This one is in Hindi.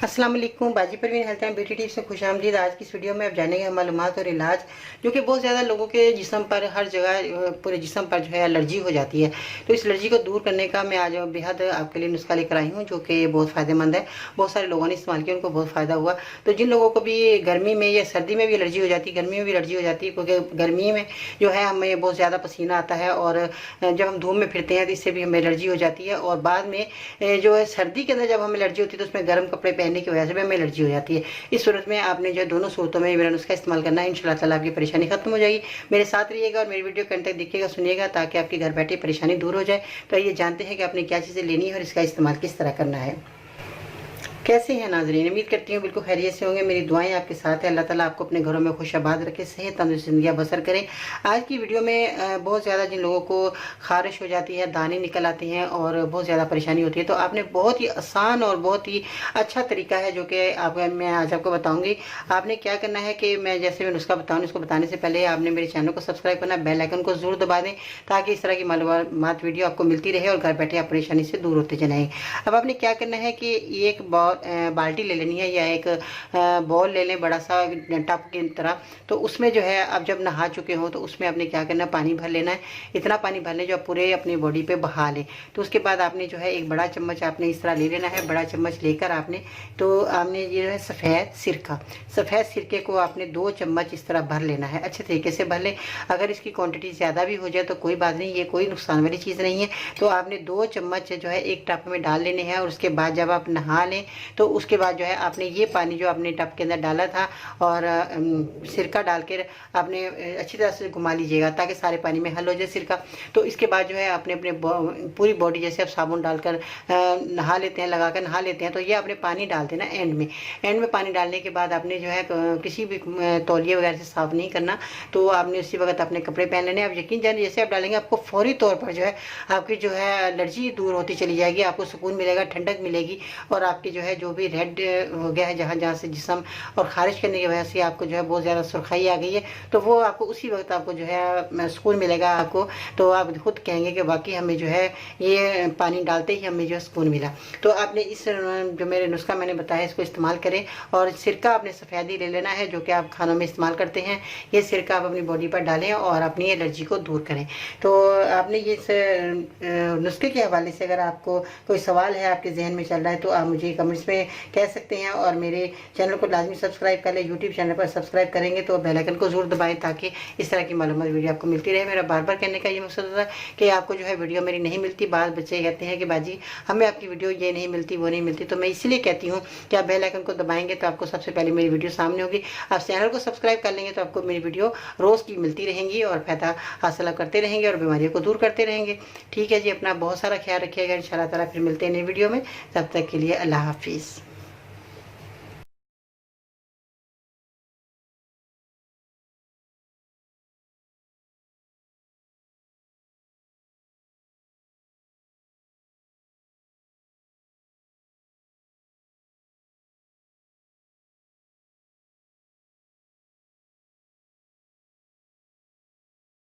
अस्सलाम वालेकुम, बाजी Parveen health and beauty tips में खुशामदीद। आज की इस वीडियो में आप जानेंगे मालूमात और इलाज जो कि बहुत ज़्यादा लोगों के जिस्म पर हर जगह पूरे जिस्म पर जो है एलर्जी हो जाती है। तो इस एलर्जी को दूर करने का मैं आज बेहद आपके लिए नुस्खा लेकर आई हूँ जो कि बहुत फ़ायदेमंद है। बहुत सारे लोगों ने इस्तेमाल किया, उनको बहुत फ़ायदा हुआ। तो जिन लोगों को भी गर्मी में या सर्दी में भी एलर्जी हो जाती है, गर्मी में भी एलर्जी हो जाती है, क्योंकि गर्मी में जो है हमें बहुत ज़्यादा पसीना आता है और जब हम धूप में फिरते हैं तो इससे भी हमें एलर्जी हो जाती है। और बाद में जो है सर्दी के अंदर जब हमें एलर्जी होती है तो उसमें गर्म कपड़े पहनने की वजह से भी हमें एलर्जी हो जाती है। इस सूरत में आपने जो दोनों सूरतों में मेरा नुस्खा इस्तेमाल करना है, इंशाल्लाह ताला आपकी परेशानी खत्म हो जाएगी। मेरे साथ रहिएगा और मेरी वीडियो कंटेंट तक देखिएगा, सुनिएगा, ताकि आपकी घर बैठे परेशानी दूर हो जाए। तो ये जानते हैं कि आपने क्या चीज़ें लेनी है और इसका इस्तेमाल किस तरह करना है। कैसे हैं नाज़रीन? उम्मीद करती हूँ बिल्कुल खैरियत से होंगे। मेरी दुआएं आपके साथ है। अल्लाह ताला आपको अपने घरों में खुशआबाद रखे, सेहत तंदुरुस्त ज़िंदगी बसर करें। आज की वीडियो में बहुत ज़्यादा जिन लोगों को खारिश हो जाती है, दाने निकल आते हैं और बहुत ज़्यादा परेशानी होती है, तो आपने बहुत ही आसान और बहुत ही अच्छा तरीका है जो कि मैं आज आपको बताऊँगी। आपने क्या करना है कि मैं जैसे मैं नुस्खा बताऊँ, उसको बताने से पहले आपने मेरे चैनल को सब्सक्राइब करना, बेल आइकन को ज़रूर दबा दें ताकि इस तरह की मालूमात वीडियो आपको मिलती रहे और घर बैठे आप परेशानी से दूर होते चले। अब आपने क्या करना है कि एक बाल्टी ले लेनी है या एक बॉल ले लें, बड़ा सा टब की तरह। तो उसमें जो है आप जब नहा चुके हो तो उसमें आपने क्या करना है, पानी भर लेना है। इतना पानी भर लें जो आप पूरे अपनी बॉडी पे बहा लें। तो उसके बाद आपने जो है एक बड़ा चम्मच आपने इस तरह ले लेना है। बड़ा चम्मच लेकर आपने ये जो है सफ़ेद सिरके को आपने 2 चम्मच इस तरह भर लेना है। अच्छे तरीके से भर लें। अगर इसकी क्वांटिटी ज़्यादा भी हो जाए तो कोई बात नहीं, ये कोई नुकसान वाली चीज़ नहीं है। तो आपने 2 चम्मच जो है एक टब में डाल लेने हैं और उसके बाद जब आप नहा लें तो उसके बाद जो है आपने ये पानी जो आपने टब के अंदर डाला था और सिरका डाल कर आपने अच्छी तरह से घुमा लीजिएगा ताकि सारे पानी में हल हो जाए सिरका। तो इसके बाद जो है आपने अपने पूरी बॉडी, जैसे आप साबुन डालकर नहा लेते हैं, लगाकर नहा लेते हैं, तो ये आपने पानी डाल देना एंड में पानी डालने के बाद आपने जो है किसी भी तौलिए वगैरह से साफ नहीं करना। तो आपने उसी वक्त अपने कपड़े पहन लेने। आप यकीन जानिए जैसे आप डालेंगे आपको फौरी तौर पर जो है आपकी जो है एलर्जी दूर होती चली जाएगी, आपको सुकून मिलेगा, ठंडक मिलेगी और आपकी जो है जो भी रेड हो गया है जहाँ जहाँ से जिस्म और खारिज करने की वजह से आपको जो है बहुत ज़्यादा सुर्खाई आ गई है, तो वो आपको उसी वक्त आपको जो है सुकून मिलेगा आपको। तो आप खुद कहेंगे कि वाकई हमें जो है ये पानी डालते ही हमें जो है सुकून मिला। तो आपने इस जो मेरे नुस्खा मैंने बताया इसको इस्तेमाल करें। और सिरका आपने सफ़ेद ही ले लेना है जो कि आप खानों में इस्तेमाल करते हैं। ये सिरका आप अपनी बॉडी पर डालें और अपनी एलर्जी को दूर करें। तो आपने ये नुस्खे के हवाले से अगर आपको कोई सवाल है आपके जहन में चल रहा है तो आप मुझे कमेंट्स में कह सकते हैं और मेरे चैनल को लाजमी सब्सक्राइब कर लें। यूट्यूब चैनल पर सब्सक्राइब करेंगे तो बेल आइकन को जरूर दबाएं ताकि इस तरह की मालूमात वीडियो आपको मिलती रहे। मेरा बार बार कहने का ये मकसद होता है कि आपको जो है वीडियो मेरी नहीं मिलती। बाद बच्चे कहते हैं कि बाजी हमें आपकी वीडियो ये नहीं मिलती, वो नहीं मिलती, तो मैं इसलिए कहती हूँ कि आप बेल आइकन को दबाएंगे तो आपको सबसे पहले मेरी वीडियो सामने होगी। आप चैनल को सब्सक्राइब कर लेंगे तो आपको मेरी वीडियो रोज़ की मिलती रहेंगी और फ़ायदा हासिल करते रहेंगे और बीमारियों को दूर करते रहेंगे। ठीक है जी, अपना बहुत सारा ख्याल रखिएगा। इंशाल्लाह ताला फिर मिलते हैं नई वीडियो में। तब तक के लिए अल्लाह हाफिज़।